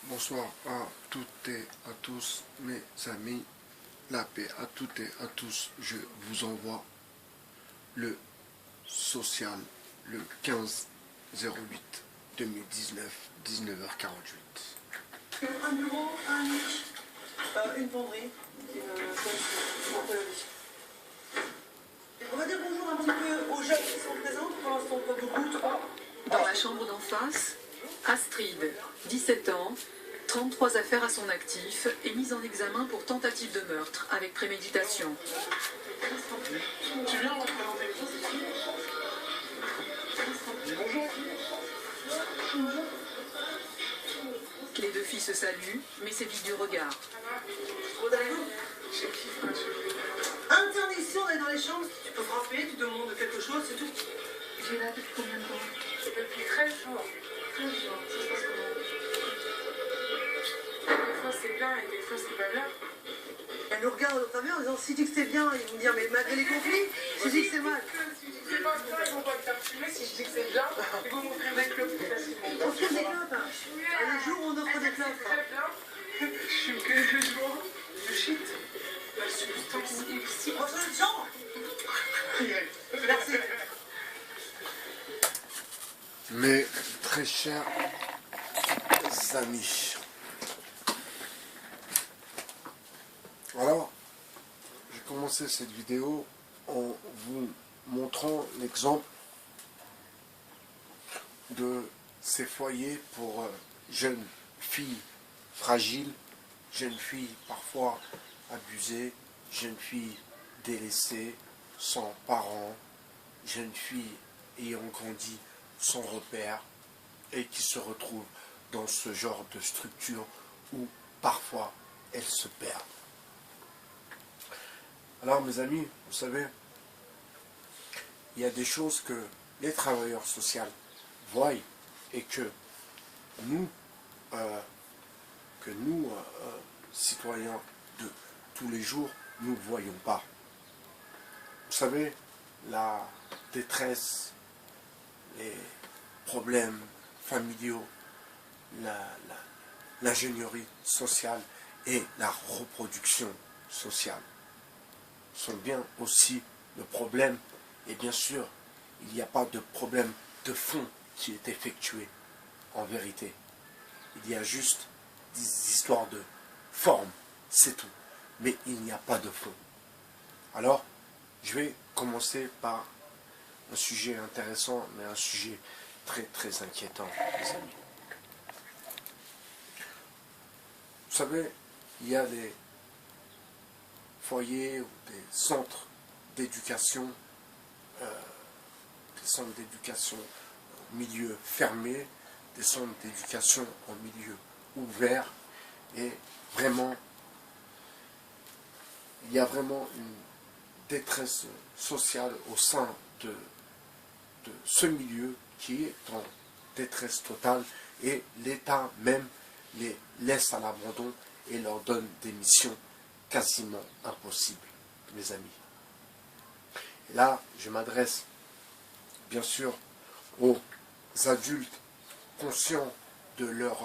Bonsoir à toutes et à tous mes amis, la paix à toutes et à tous, je vous envoie le social le 15/08/2019, 19h48. Un bureau, un lit, une penderie, on va dire bonjour un petit peu aux jeunes qui sont présents, pour l'instant pas beaucoup, 3. Dans la chambre d'en face, Astrid, 17 ans, 33 affaires à son actif, est mise en examen pour tentative de meurtre avec préméditation. Tu viens me présenter les choses ici? Dis bonjour. Bonjour. Les deux filles se saluent, mais s'évitent du regard. Interdiction d'aller dans les chambres. Tu peux frapper, tu demandes quelque chose, c'est tout. Tu es là depuis combien de temps? Depuis 13 jours. 13 jours. Ça se passe comment? Des fois c'est bien et des fois c'est pas bien. Elle nous regarde au travers en disant si tu dis que c'est bien, ils vont me dire mais malgré les conflits, si tu dis que c'est mal. Si je dis que c'est pas bien, ils vont pas me faire fumer. Si je dis que c'est bien, ils vont m'offrir des clopes plus facilement. On tire des clopes. Un jour on offre des clopes. Très bien. Je suis que le jour. Je shit. La substance illicite. On change de chambre. Merci. Mes très chers amis, alors j'ai commencé cette vidéo en vous montrant l'exemple de ces foyers pour jeunes filles fragiles, jeunes filles parfois abusées, jeunes filles délaissées, sans parents, jeunes filles ayant grandi sans repère et qui se retrouvent dans ce genre de structure où parfois elles se perdent. Alors mes amis, vous savez, il y a des choses que les travailleurs sociaux voient et que nous, citoyens de tous les jours, nous ne voyons pas. Vous savez, la détresse, les problèmes familiaux, l'ingénierie sociale et la reproduction sociale sont bien aussi le problème. Et bien sûr, il n'y a pas de problème de fond qui est effectué en vérité. Il y a juste des histoires de forme, c'est tout. Mais il n'y a pas de fond. Alors, je vais commencer par un sujet intéressant, mais un sujet très très inquiétant, les amis. Vous savez, il y a des foyers ou des centres d'éducation, en milieu fermé, des centres d'éducation en milieu ouvert, et vraiment, il y a vraiment une détresse sociale au sein de ce milieu qui est en détresse totale, et l'État même les laisse à l'abandon et leur donne des missions quasiment impossibles, mes amis. Et là, je m'adresse bien sûr aux adultes conscients de leur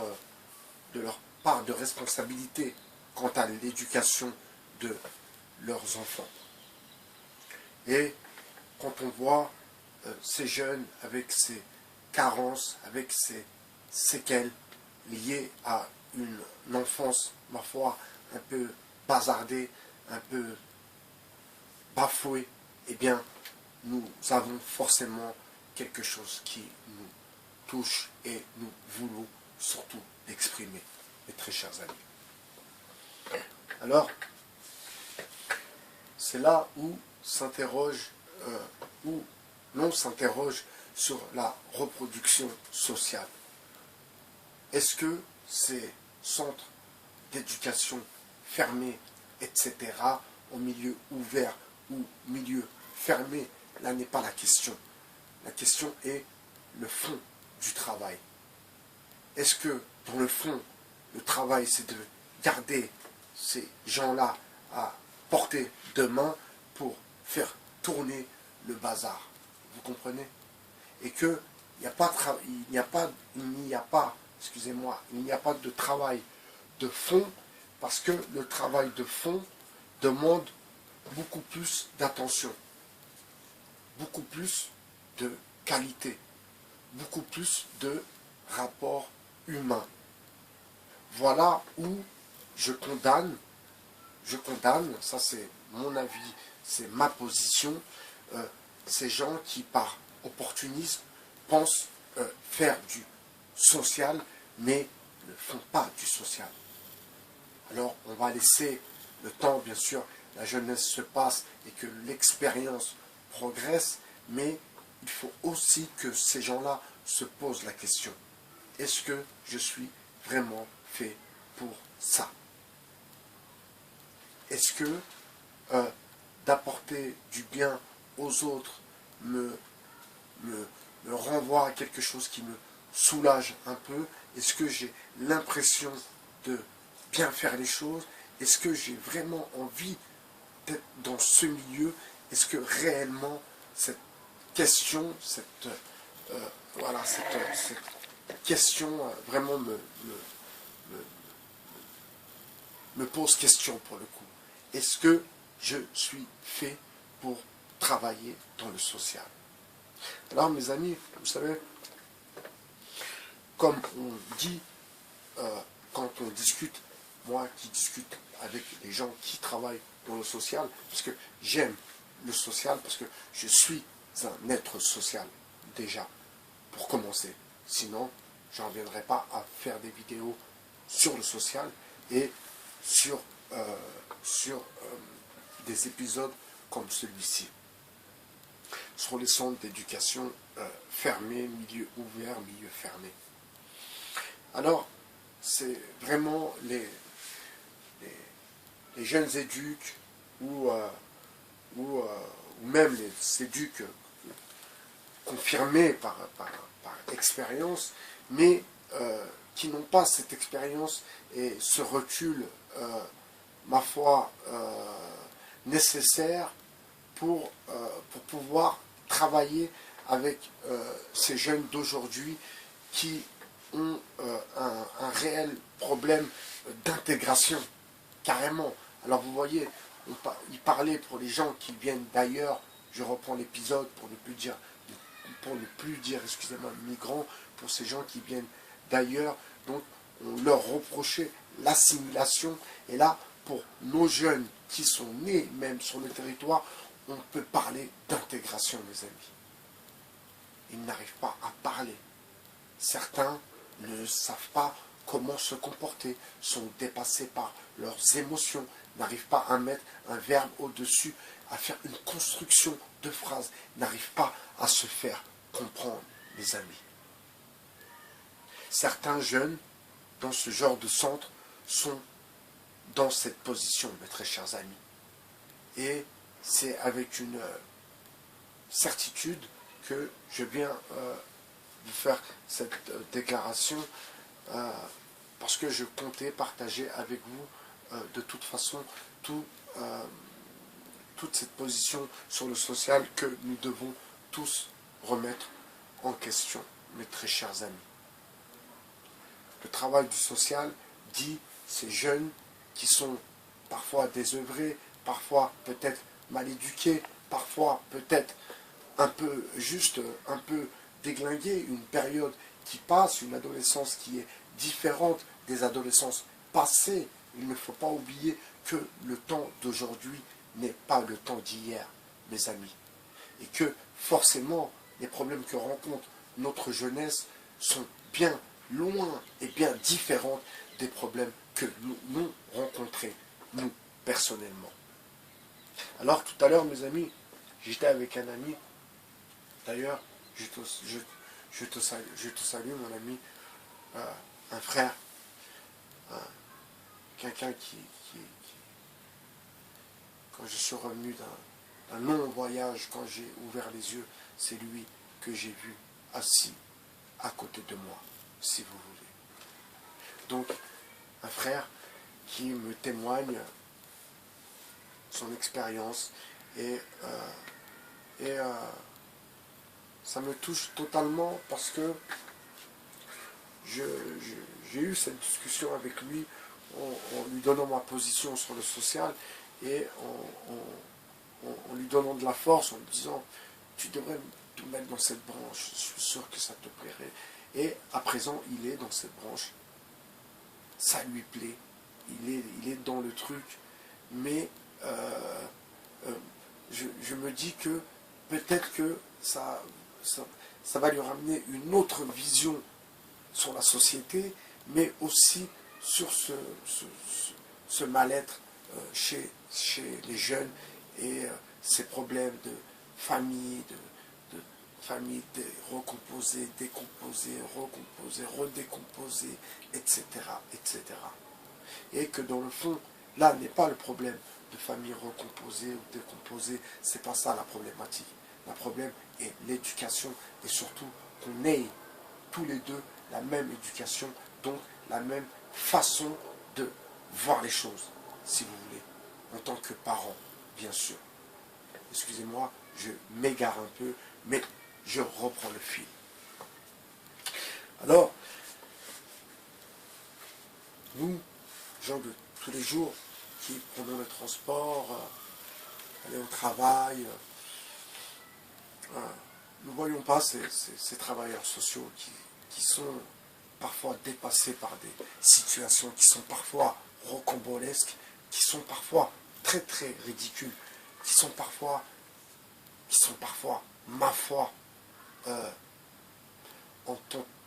part de responsabilité quant à l'éducation de leurs enfants. Et quand on voit ces jeunes avec ces carences, avec ces séquelles liées à une enfance, ma foi, un peu bazardée, un peu bafouée, eh bien, nous avons forcément quelque chose qui nous touche et nous voulons surtout l'exprimer, mes très chers amis. Alors, c'est là où l'on s'interroge sur la reproduction sociale. Est-ce que ces centres d'éducation fermés, etc., au milieu ouvert ou milieu fermé, là n'est pas la question. La question est le fond du travail. Est-ce que, dans le fond, le travail, c'est de garder ces gens-là à portée de main pour faire tourner le bazar? Vous comprenez? Et qu'il n'y a pas excusez-moi, il n'y a pas de travail de fond, parce que le travail de fond demande beaucoup plus d'attention, beaucoup plus de qualité, beaucoup plus de rapport humain. Voilà où je condamne, ça c'est mon avis, c'est ma position, ces gens qui par opportunisme pensent faire du social, mais ne font pas du social. Alors on va laisser le temps, bien sûr, la jeunesse se passe et que l'expérience progresse, mais il faut aussi que ces gens-là se posent la question. Est-ce que je suis vraiment fait pour ça? Est-ce que d'apporter du bien aux autres me renvoie à quelque chose qui me soulage un peu? Est-ce que j'ai l'impression de bien faire les choses? Est-ce que j'ai vraiment envie d'être dans ce milieu? Est-ce que réellement cette question, cette question vraiment me pose question pour le coup? Est-ce que je suis fait pour travailler dans le social? Alors mes amis, vous savez, comme on dit, quand on discute, moi qui discute avec les gens qui travaillent dans le social, parce que j'aime le social, parce que je suis un être social, déjà, pour commencer. Sinon, je n'en viendrai pas à faire des vidéos sur le social et sur des épisodes comme celui-ci. Sur les centres d'éducation fermés, milieu ouvert, milieu fermé. Alors, c'est vraiment les jeunes éduques ou même les éduques confirmés par expérience, mais qui n'ont pas cette expérience et ce recul, ma foi, nécessaire pour pouvoir travailler avec ces jeunes d'aujourd'hui qui ont un réel problème d'intégration, carrément. Alors vous voyez, il parlait pour les gens qui viennent d'ailleurs, je reprends l'épisode pour ne plus dire, excusez-moi, migrants, pour ces gens qui viennent d'ailleurs, donc on leur reprochait l'assimilation, et là, pour nos jeunes qui sont nés même sur le territoire, on peut parler d'intégration, mes amis. Ils n'arrivent pas à parler. Certains ne savent pas comment se comporter, sont dépassés par leurs émotions, n'arrivent pas à mettre un verbe au-dessus, à faire une construction de phrases, n'arrivent pas à se faire comprendre, mes amis. Certains jeunes, dans ce genre de centre, sont dans cette position, mes très chers amis. Et c'est avec une certitude que je viens vous faire cette déclaration, parce que je comptais partager avec vous de toute façon toute cette position sur le social que nous devons tous remettre en question, mes très chers amis. Le travail du social dit ces jeunes qui sont parfois désœuvrés, parfois peut-être mal éduqués, parfois peut-être un peu déglingués, une période qui passe, une adolescence qui est différente des adolescences passées. Il ne faut pas oublier que le temps d'aujourd'hui n'est pas le temps d'hier, mes amis. Et que forcément, les problèmes que rencontre notre jeunesse sont bien loin et bien différents des problèmes que nous rencontrons, nous, personnellement. Alors, tout à l'heure, mes amis, j'étais avec un ami, d'ailleurs, je te salue, mon ami, un frère, quelqu'un qui, quand je suis revenu d'un long voyage, quand j'ai ouvert les yeux, c'est lui que j'ai vu assis à côté de moi, si vous voulez. Donc, un frère qui me témoigne son expérience et ça me touche totalement parce que j'ai eu cette discussion avec lui en lui donnant ma position sur le social et en lui donnant de la force, en lui disant tu devrais te mettre dans cette branche, je suis sûr que ça te plairait. Et à présent, il est dans cette branche, ça lui plaît, il est dans le truc, mais je me dis que peut-être que ça va lui ramener une autre vision sur la société, mais aussi sur ce mal-être chez les jeunes et ces problèmes de famille, de famille recomposée, décomposée, recomposée, redécomposée, etc., etc. Et que dans le fond, là n'est pas le problème de famille recomposée ou décomposée, c'est pas ça la problématique. Le problème est l'éducation et surtout qu'on ait tous les deux la même éducation, donc la même façon de voir les choses, si vous voulez, en tant que parent, bien sûr. Excusez-moi, je m'égare un peu, mais je reprends le fil. Alors, nous, gens de tous les jours, qui prenons le transport, aller au travail, nous ne voyons pas ces travailleurs sociaux qui sont parfois dépassés par des situations qui sont parfois rocambolesques, qui sont parfois très très ridicules, qui sont parfois, ma foi, en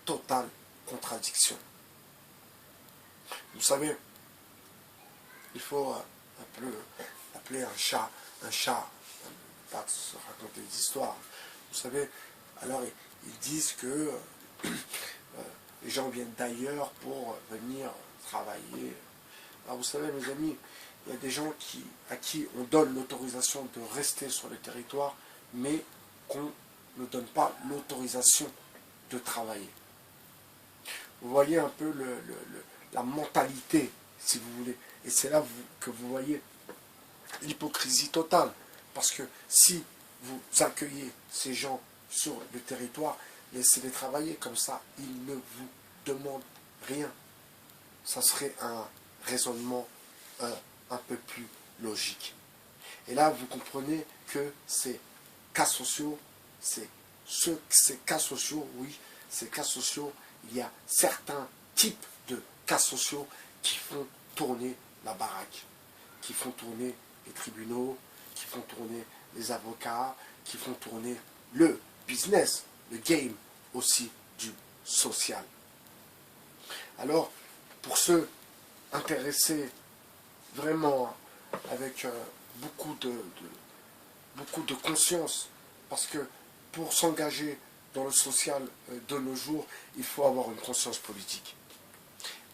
totale contradiction. Vous savez, il faut appeler un chat, pas se raconter des histoires. Vous savez, alors ils disent que les gens viennent d'ailleurs pour venir travailler. Alors vous savez, mes amis, il y a des gens à qui on donne l'autorisation de rester sur le territoire, mais qu'on ne donne pas l'autorisation de travailler. Vous voyez un peu la mentalité, si vous voulez. Et c'est là que vous voyez l'hypocrisie totale. Parce que si vous accueillez ces gens sur le territoire, laissez-les travailler comme ça, ils ne vous demandent rien. Ça serait un raisonnement un peu plus logique. Et là, vous comprenez que ces cas sociaux, ces cas sociaux, oui, ces cas sociaux, il y a certains types de cas sociaux qui font tourner la baraque, qui font tourner les tribunaux, qui font tourner les avocats, qui font tourner le business, le game aussi du social. Alors, pour ceux intéressés vraiment avec beaucoup de conscience, parce que pour s'engager dans le social de nos jours, il faut avoir une conscience politique.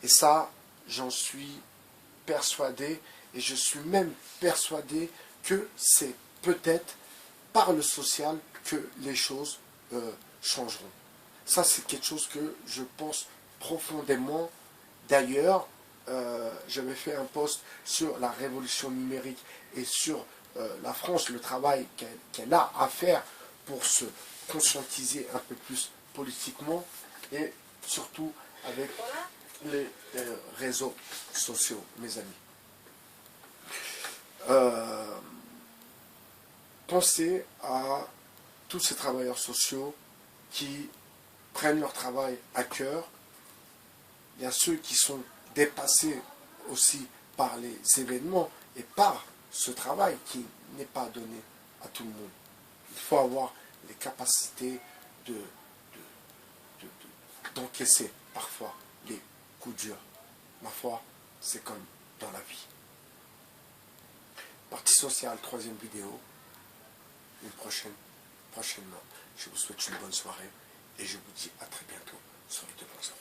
Et ça, j'en suis persuadé, et je suis même persuadé que c'est peut-être par le social que les choses changeront. Ça, c'est quelque chose que je pense profondément. D'ailleurs, j'avais fait un post sur la révolution numérique et sur la France, le travail qu'elle a à faire pour se conscientiser un peu plus politiquement et surtout avec les réseaux sociaux, mes amis. Pensez à tous ces travailleurs sociaux qui prennent leur travail à cœur. Il y a ceux qui sont dépassés aussi par les événements et par ce travail qui n'est pas donné à tout le monde. Il faut avoir les capacités d'encaisser parfois les coups durs. Ma foi, c'est comme dans la vie. Partie sociale, 3e vidéo. Une prochainement. Je vous souhaite une bonne soirée et je vous dis à très bientôt sur le 2.0.